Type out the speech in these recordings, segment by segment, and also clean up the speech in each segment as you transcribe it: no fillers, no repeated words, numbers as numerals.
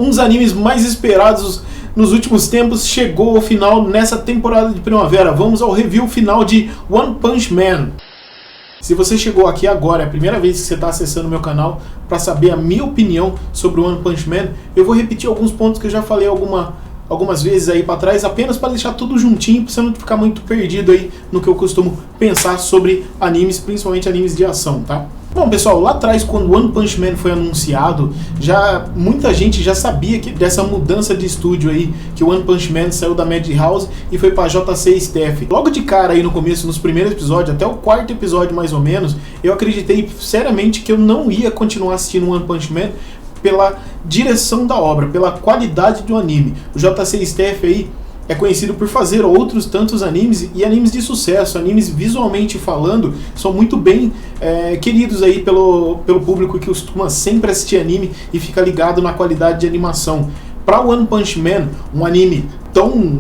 um dos animes mais esperados nos últimos tempos chegou ao final nessa temporada de primavera. Vamos ao review final de One Punch Man. Se você chegou aqui agora, é a primeira vez que você está acessando o meu canal para saber a minha opinião sobre One Punch Man, eu vou repetir alguns pontos que eu já falei algumas vezes aí para trás, apenas para deixar tudo juntinho, para você não ficar muito perdido aí no que eu costumo pensar sobre animes, principalmente animes de ação, tá? Bom, pessoal, lá atrás, quando One Punch Man foi anunciado, muita gente já sabia dessa mudança de estúdio aí, que o One Punch Man saiu da Madhouse e foi para JC Staff. Logo de cara aí no começo, nos primeiros episódios, até o quarto episódio mais ou menos, eu acreditei seriamente que eu não ia continuar assistindo One Punch Man pela direção da obra, pela qualidade do anime. O JC Staff aí é conhecido por fazer outros tantos animes e animes de sucesso, animes visualmente falando, são muito bem queridos aí pelo público que costuma sempre assistir anime e fica ligado na qualidade de animação. Para One Punch Man, um anime tão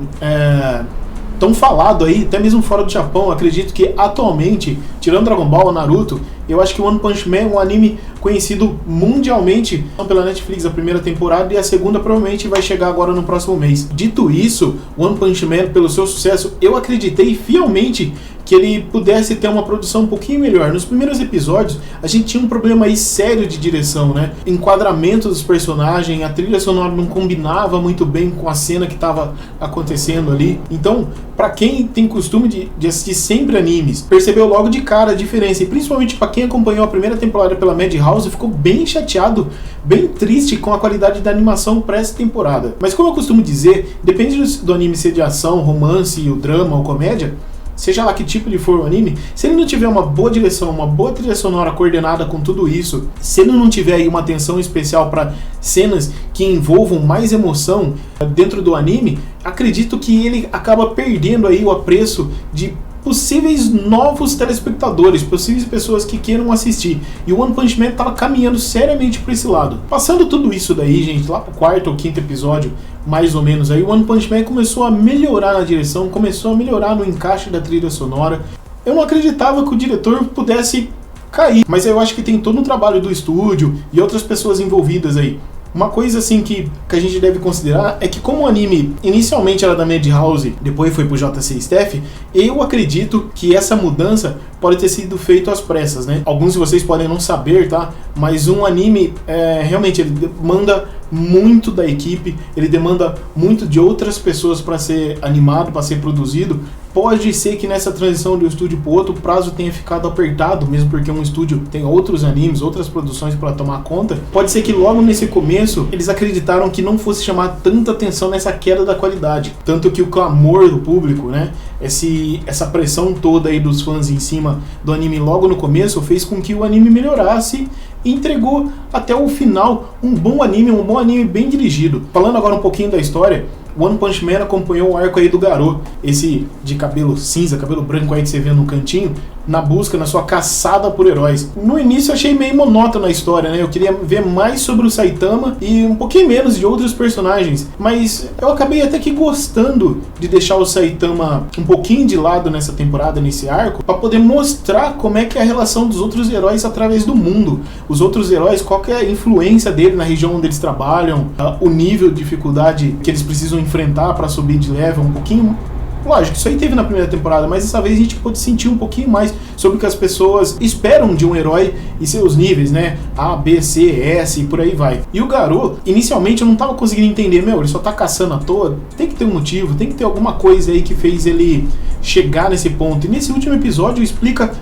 falado aí, até mesmo fora do Japão, acredito que atualmente, tirando Dragon Ball, Naruto, eu acho que One Punch Man é um anime conhecido mundialmente pela Netflix, a primeira temporada, e a segunda provavelmente vai chegar agora no próximo mês. Dito isso, One Punch Man, pelo seu sucesso, eu acreditei fielmente que ele pudesse ter uma produção um pouquinho melhor. Nos primeiros episódios, a gente tinha um problema aí sério de direção, né? Enquadramento dos personagens, a trilha sonora não combinava muito bem com a cena que estava acontecendo ali. Então, para quem tem costume de assistir sempre animes, percebeu logo de cara a diferença. E principalmente para quem acompanhou a primeira temporada pela Madhouse, ficou bem chateado, bem triste com a qualidade da animação para essa temporada. Mas como eu costumo dizer, depende do anime ser de ação, romance, o drama ou comédia, seja lá que tipo de for o anime, se ele não tiver uma boa direção, uma boa trilha sonora coordenada com tudo isso, se ele não tiver aí uma atenção especial para cenas que envolvam mais emoção dentro do anime, acredito que ele acaba perdendo aí o apreço de possíveis novos telespectadores, possíveis pessoas que queiram assistir. E o One Punch Man estava caminhando seriamente por esse lado. Passando tudo isso daí, gente, lá pro quarto ou quinto episódio, mais ou menos aí, o One Punch Man começou a melhorar na direção, começou a melhorar no encaixe da trilha sonora. Eu não acreditava que o diretor pudesse cair, mas eu acho que tem todo um trabalho do estúdio e outras pessoas envolvidas aí. Uma coisa assim que a gente deve considerar é que como o anime inicialmente era da Madhouse, depois foi pro JC Staff, eu acredito que essa mudança pode ter sido feita às pressas, né? Alguns de vocês podem não saber, tá? Mas um anime, realmente, ele demanda muito da equipe, ele demanda muito de outras pessoas para ser animado, para ser produzido. Pode ser que nessa transição de um estúdio para o outro, o prazo tenha ficado apertado, mesmo porque um estúdio tem outros animes, outras produções para tomar conta. Pode ser que logo nesse começo, eles acreditaram que não fosse chamar tanta atenção nessa queda da qualidade. Tanto que o clamor do público, né? Essa pressão toda aí dos fãs em cima do anime logo no começo, fez com que o anime melhorasse e entregou até o final um bom anime bem dirigido. Falando agora um pouquinho da história, One Punch Man acompanhou o arco aí do Garou, esse de cabelo cinza, cabelo branco aí que você vê no cantinho, na sua caçada por heróis. No início eu achei meio monótona a história, né? Eu queria ver mais sobre o Saitama e um pouquinho menos de outros personagens, mas eu acabei até que gostando de deixar o Saitama um pouquinho de lado nessa temporada, nesse arco, para poder mostrar como é que é a relação dos outros heróis através do mundo. Os outros heróis, qual que é a influência dele na região onde eles trabalham, o nível de dificuldade que eles precisam enfrentar para subir de level, um pouquinho. Lógico, isso aí teve na primeira temporada, mas dessa vez a gente pôde sentir um pouquinho mais sobre o que as pessoas esperam de um herói e seus níveis, né? A, B, C, S e por aí vai. E o Garou, inicialmente eu não tava conseguindo entender, ele só tá caçando à toa, tem que ter um motivo, tem que ter alguma coisa aí que fez ele chegar nesse ponto. E nesse último episódio explica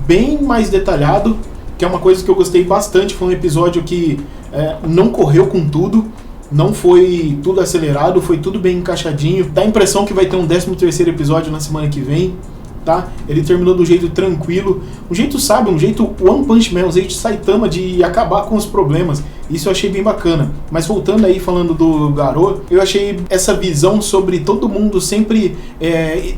bem mais detalhado, que é uma coisa que eu gostei bastante, foi um episódio que não correu com tudo, não foi tudo acelerado, foi tudo bem encaixadinho. Dá a impressão que vai ter um 13º episódio na semana que vem, tá? Ele terminou do jeito tranquilo, um jeito sábio, um jeito One Punch Man, um jeito Saitama de acabar com os problemas. Isso eu achei bem bacana. Mas voltando aí, falando do Garou, eu achei essa visão sobre todo mundo sempre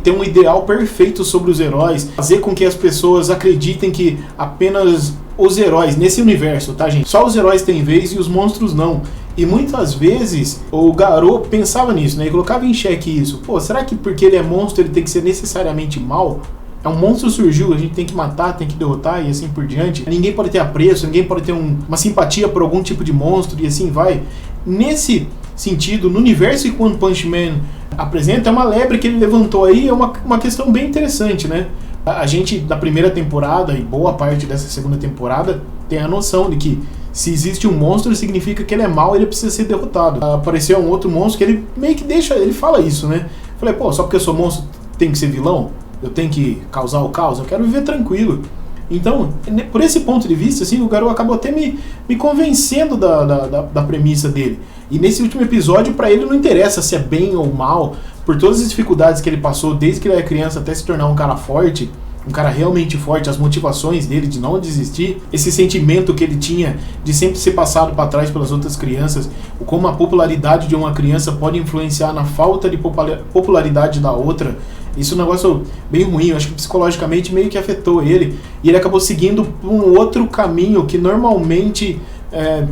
ter um ideal perfeito sobre os heróis, fazer com que as pessoas acreditem que apenas os heróis, nesse universo, tá, gente? Só os heróis têm vez e os monstros não. E muitas vezes o Garou pensava nisso, né? E colocava em xeque isso. Pô, será que porque ele é monstro ele tem que ser necessariamente mal? É um monstro surgiu, a gente tem que matar, tem que derrotar e assim por diante. Ninguém pode ter apreço, ninguém pode ter uma simpatia por algum tipo de monstro e assim vai. nesse sentido, no universo que One Punch Man apresenta, é uma lebre que ele levantou aí, é uma questão bem interessante, né? A gente, da primeira temporada e boa parte dessa segunda temporada, tem a noção de que se existe um monstro, significa que ele é mau e ele precisa ser derrotado. Apareceu um outro monstro que ele meio que deixa, ele fala isso, né? Falei, pô, só porque eu sou monstro tem que ser vilão? Eu tenho que causar o caos? Eu quero viver tranquilo. Então, por esse ponto de vista, assim, o Garou acabou até me convencendo da premissa dele. E nesse último episódio, pra ele não interessa se é bem ou mal, por todas as dificuldades que ele passou desde que ele era criança até se tornar um cara forte, um cara realmente forte, as motivações dele de não desistir, esse sentimento que ele tinha de sempre ser passado para trás pelas outras crianças, como a popularidade de uma criança pode influenciar na falta de popularidade da outra. Isso é um negócio bem ruim, eu acho que psicologicamente meio que afetou ele, e ele acabou seguindo um outro caminho que normalmente,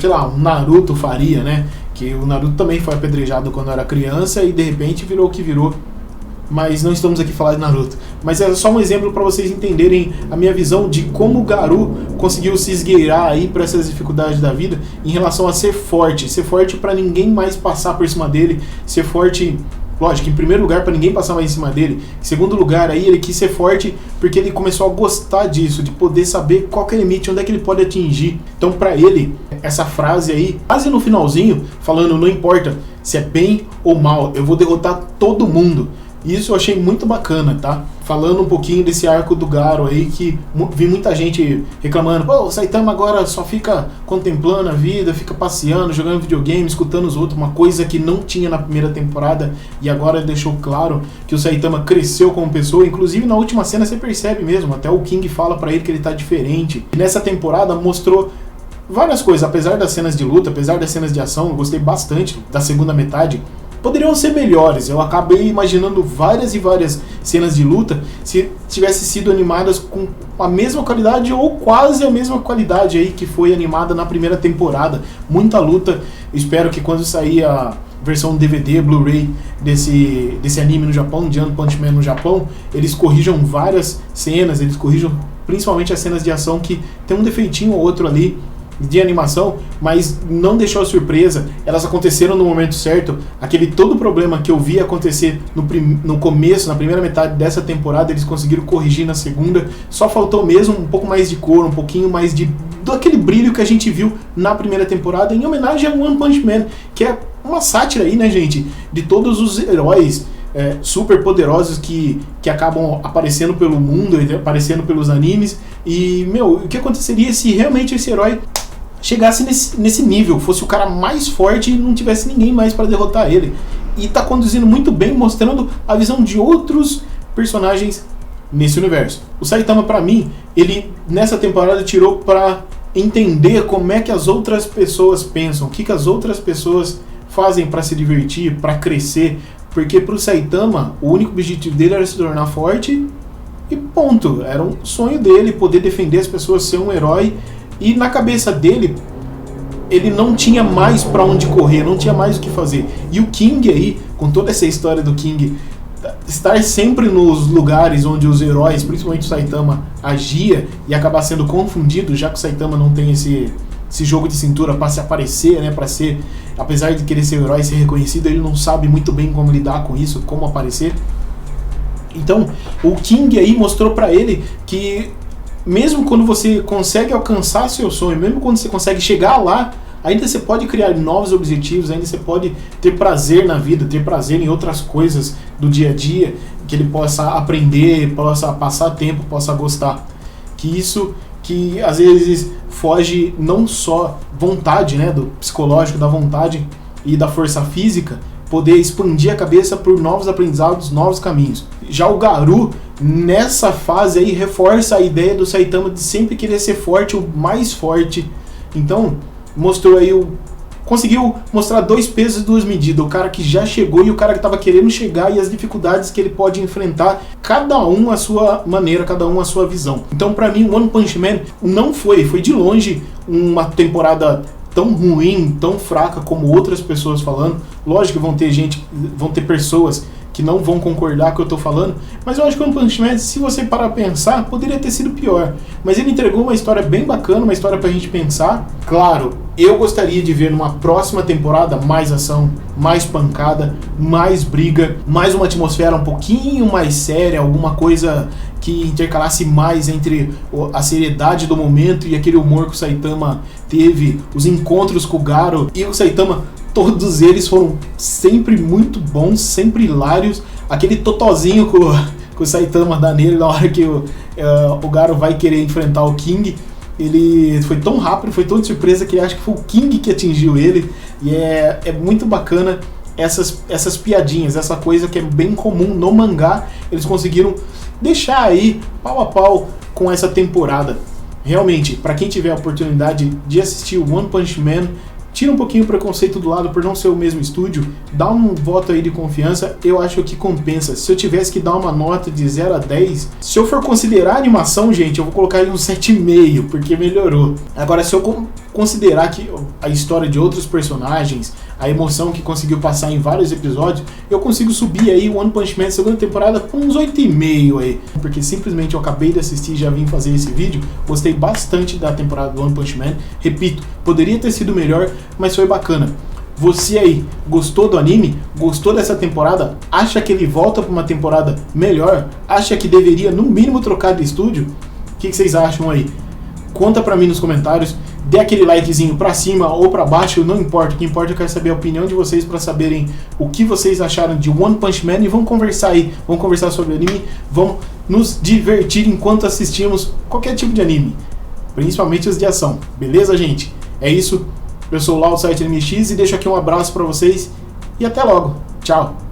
sei lá, um Naruto faria, né? Que o Naruto também foi apedrejado quando era criança e de repente virou o que virou. Mas não estamos aqui falar de Naruto. Mas é só um exemplo para vocês entenderem a minha visão de como o Garou conseguiu se esgueirar aí para essas dificuldades da vida em relação a ser forte para ninguém mais passar por cima dele, ser forte, lógico, em primeiro lugar para ninguém passar mais em cima dele, em segundo lugar aí ele quis ser forte porque ele começou a gostar disso, de poder saber qual que é o limite, onde é que ele pode atingir. Então para ele, essa frase aí, quase no finalzinho, falando não importa se é bem ou mal, eu vou derrotar todo mundo. Isso eu achei muito bacana, tá? Falando um pouquinho desse arco do Garou aí, que vi muita gente reclamando, pô, o Saitama agora só fica contemplando a vida, fica passeando, jogando videogame, escutando os outros, uma coisa que não tinha na primeira temporada, e agora deixou claro que o Saitama cresceu como pessoa, inclusive na última cena você percebe mesmo, até o King fala pra ele que ele tá diferente. E nessa temporada mostrou várias coisas, apesar das cenas de luta, apesar das cenas de ação, eu gostei bastante da segunda metade. Poderiam ser melhores, eu acabei imaginando várias e várias cenas de luta se tivessem sido animadas com a mesma qualidade ou quase a mesma qualidade aí que foi animada na primeira temporada. Muita luta, espero que quando sair a versão DVD, Blu-ray desse anime no Japão, de One Punch Man no Japão, eles corrijam várias cenas, eles corrijam principalmente as cenas de ação que tem um defeitinho ou outro ali de animação, mas não deixou a surpresa, elas aconteceram no momento certo. Aquele todo problema que eu vi acontecer no começo, na primeira metade dessa temporada, eles conseguiram corrigir na segunda, só faltou mesmo um pouco mais de cor, um pouquinho mais daquele brilho que a gente viu na primeira temporada, em homenagem a One Punch Man, que é uma sátira aí, né, gente, de todos os heróis super poderosos que acabam aparecendo pelo mundo, aparecendo pelos animes. E, o que aconteceria se realmente esse herói chegasse nesse nível, fosse o cara mais forte e não tivesse ninguém mais para derrotar ele? E tá conduzindo muito bem, mostrando a visão de outros personagens nesse universo. O Saitama, pra mim, ele nessa temporada tirou pra entender como é que as outras pessoas pensam, o que as outras pessoas fazem para se divertir, para crescer, porque pro Saitama o único objetivo dele era se tornar forte e ponto. Era um sonho dele poder defender as pessoas, ser um herói. E na cabeça dele, ele não tinha mais pra onde correr, não tinha mais o que fazer. E o King aí, com toda essa história do King, estar sempre nos lugares onde os heróis, principalmente o Saitama, agia e acabar sendo confundido, já que o Saitama não tem esse jogo de cintura para se aparecer, né, para ser, apesar de querer ser um herói, ser reconhecido, ele não sabe muito bem como lidar com isso, como aparecer. Então, o King aí mostrou pra ele que mesmo quando você consegue alcançar seu sonho, mesmo quando você consegue chegar lá, ainda você pode criar novos objetivos, ainda você pode ter prazer na vida, ter prazer em outras coisas do dia a dia, que ele possa aprender, possa passar tempo, possa gostar. Que isso que às vezes foge não só vontade, né, do psicológico, da vontade e da força física, poder expandir a cabeça por novos aprendizados, novos caminhos. Já o Garou, nessa fase aí, reforça a ideia do Saitama de sempre querer ser forte, o mais forte. Então, mostrou aí conseguiu mostrar 2 pesos e 2 medidas, o cara que já chegou e o cara que estava querendo chegar, e as dificuldades que ele pode enfrentar, cada um a sua maneira, cada um a sua visão. Então, pra mim, One Punch Man não foi de longe uma temporada tão ruim, tão fraca como outras pessoas falando. Lógico que vão ter pessoas que não vão concordar com o que eu tô falando, mas eu acho que o One Punch Man, se você parar pra pensar, poderia ter sido pior. Mas ele entregou uma história bem bacana, uma história pra gente pensar. Claro, eu gostaria de ver numa próxima temporada mais ação, mais pancada, mais briga, mais uma atmosfera um pouquinho mais séria, alguma coisa que intercalasse mais entre a seriedade do momento e aquele humor que o Saitama teve, os encontros com o Garo e o Saitama. Todos eles foram sempre muito bons, sempre hilários. Aquele totozinho que o Saitama dá nele na hora que o Garo vai querer enfrentar o King. Ele foi tão rápido, foi tão de surpresa que ele acha que foi o King que atingiu ele. E é muito bacana essas piadinhas, essa coisa que é bem comum no mangá. Eles conseguiram deixar aí pau a pau com essa temporada. Realmente, para quem tiver a oportunidade de assistir o One Punch Man, tira um pouquinho o preconceito do lado por não ser o mesmo estúdio, dá um voto aí de confiança, eu acho que compensa. Se eu tivesse que dar uma nota de 0 a 10, se eu for considerar a animação, gente, eu vou colocar aí um 7,5, porque melhorou. Agora, se eu considerar que a história de outros personagens, a emoção que conseguiu passar em vários episódios, eu consigo subir aí o One Punch Man segunda temporada com uns 8,5 aí, porque simplesmente eu acabei de assistir e já vim fazer esse vídeo. Gostei bastante da temporada do One Punch Man, repito, poderia ter sido melhor, mas foi bacana. Você aí, gostou do anime? Gostou dessa temporada? Acha que ele volta para uma temporada melhor? Acha que deveria no mínimo trocar de estúdio? O que vocês acham aí? Conta pra mim nos comentários, dê aquele likezinho pra cima ou pra baixo, não importa, o que importa é que eu quero saber a opinião de vocês pra saberem o que vocês acharam de One Punch Man, e vamos conversar aí, vamos conversar sobre o anime, vamos nos divertir enquanto assistimos qualquer tipo de anime, principalmente os de ação, beleza, gente? É isso, eu sou o Lau do site AnimeX e deixo aqui um abraço pra vocês e até logo, tchau!